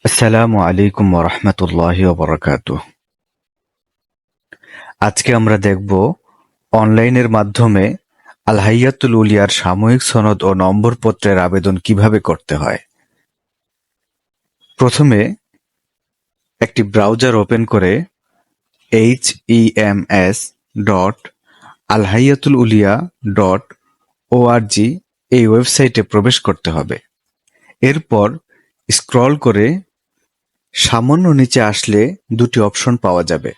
আসসালামু আলাইকুম ওরহমতুল্লাহি ওবরাকাতুহ। আজকে আমরা দেখব অনলাইনের মাধ্যমে আল হাইয়াতুল উলিয়ার সাময়িক সনদ ও নম্বরপত্রের আবেদন কিভাবে করতে হয়। প্রথমে একটি ব্রাউজার ওপেন করে hems.alhayatululia.org এই ওয়েবসাইটে প্রবেশ করতে হবে। এরপর স্ক্রল করে সামান্য নিচে আসলে দুটি অপশন পাওয়া যাবে: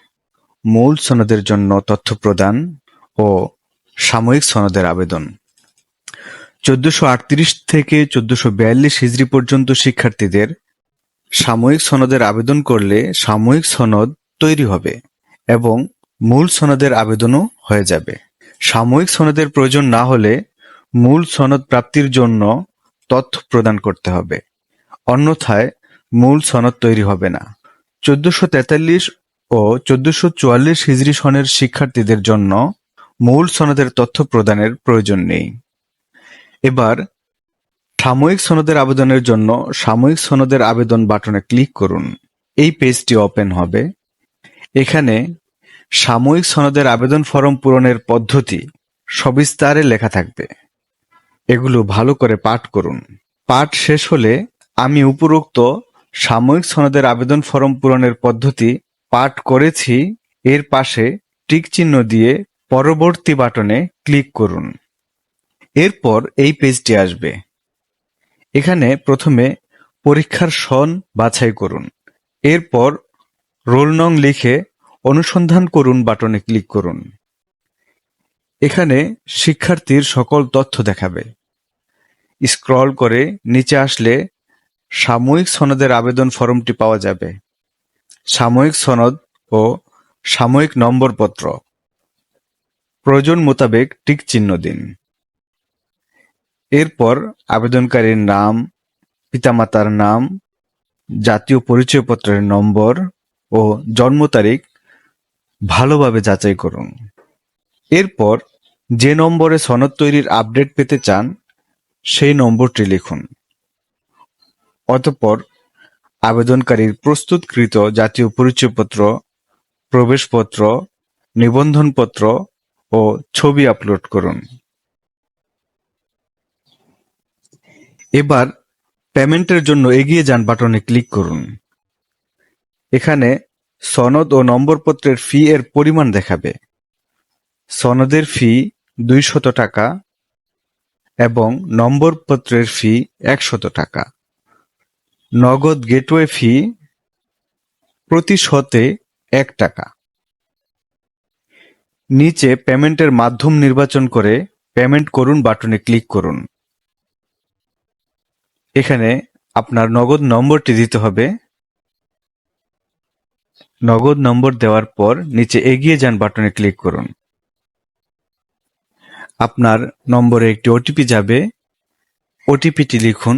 মূল সনদের জন্য তথ্য প্রদান ও সাময়িক সনদের আবেদন। 1438 থেকে 1442 হিজরি পর্যন্ত শিক্ষার্থীদের সাময়িক সনদের আবেদন করলে সাময়িক সনদ তৈরি হবে এবং মূল সনদের আবেদনও হয়ে যাবে। সাময়িক সনদের প্রয়োজন না হলে মূল সনদ প্রাপ্তির জন্য তথ্য প্রদান করতে হবে, অন্যথায় মূল সনদ তৈরি হবে না। 1443 ও 1444 হিজরি সনের শিক্ষার্থীদের জন্য মূল সনদের তথ্য প্রদানের প্রয়োজন নেই। এবার সাময়িক সনদের আবেদনের জন্য সাময়িক সনদের আবেদন বাটনে ক্লিক করুন। এই পেজটি ওপেন হবে। এখানে সাময়িক সনদের আবেদন ফরম পূরণের পদ্ধতি সবিস্তারে লেখা থাকবে। এগুলো ভালো করে পাঠ করুন। পাঠ শেষ হলে আমি উপরোক্ত সাময়িক সনদের আবেদন ফরম পূরণের পদ্ধতি পাঠ করেছি এর পাশে টিক চিহ্ন দিয়ে পরবর্তী বাটনে ক্লিক করুন। এরপর এই পেজটি আসবে। এখানে প্রথমে পরীক্ষার সন বাছাই করুন। এরপর রোল নং লিখে অনুসন্ধান করুন বাটনে ক্লিক করুন। এখানে শিক্ষার্থীর সকল তথ্য দেখাবে। স্ক্রল করে নিচে আসলে সাময়িক সনদের আবেদন ফরমটি পাওয়া যাবে। সাময়িক সনদ ও সাময়িক নম্বরপত্র প্রয়োজন মোতাবেক টিক চিহ্ন দিন। এরপর আবেদনকারীর নাম, পিতামাতার নাম, জাতীয় পরিচয়পত্রের নম্বর ও জন্ম তারিখ ভালোভাবে যাচাই করুন। এরপর যে নম্বরে সনদ তৈরির আপডেট পেতে চান সেই নম্বরটি লিখুন। অতঃপর আবেদনকারীর প্রস্তুতকৃত জাতীয় পরিচয়পত্র, প্রবেশপত্র, নিবন্ধনপত্র ও ছবি আপলোড করুন। এবার পেমেন্টের জন্য এগিয়ে যান বাটনে ক্লিক করুন। এখানে সনদ ও নম্বরপত্রের ফি এর পরিমাণ দেখাবে। সনদের ফি 200 টাকা এবং নম্বরপত্রের ফি 100 টাকা। নগদ গেটওয়ে ফি প্রতি শতে 1 টাকা। নিচে পেমেন্টের মাধ্যম নির্বাচন করে পেমেন্ট করুন বাটনে ক্লিক করুন। এখানে আপনার নগদ নম্বরটি দিতে হবে। নগদ নম্বর দেওয়ার পর নিচে এগিয়ে যান বাটনে ক্লিক করুন। আপনার নম্বরে একটি ওটিপি যাবে। ওটিপিটি লিখুন।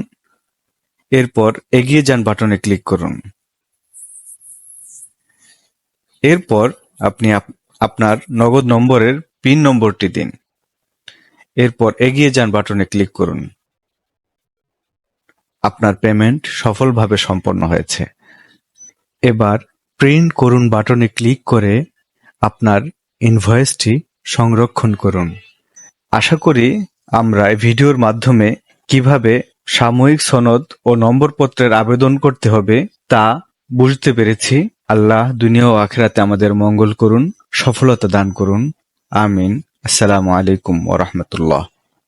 এরপর এগিয়ে যান বাটনে ক্লিক করুন। এরপর আপনি আপনার নগদ নম্বরের পিন নম্বরটি দিন। এরপর এগিয়ে যান বাটনে ক্লিক করুন। আপনার পেমেন্ট সফলভাবে সম্পন্ন হয়েছে। এবার প্রিন্ট করুন বাটনে ক্লিক করে আপনার ইনভয়েসটি সংরক্ষণ করুন। আশা করি আমরা এই ভিডিওর মাধ্যমে কিভাবে সাময়িক সনদ ও নম্বরপত্রের আবেদন করতে হবে তা বুঝতে পেরেছি। আল্লাহ দুনিয়া ও আখিরাতে আমাদের মঙ্গল করুন, সফলতা দান করুন। আমিন। আসসালামু আলাইকুম ওয়া রাহমাতুল্লাহ।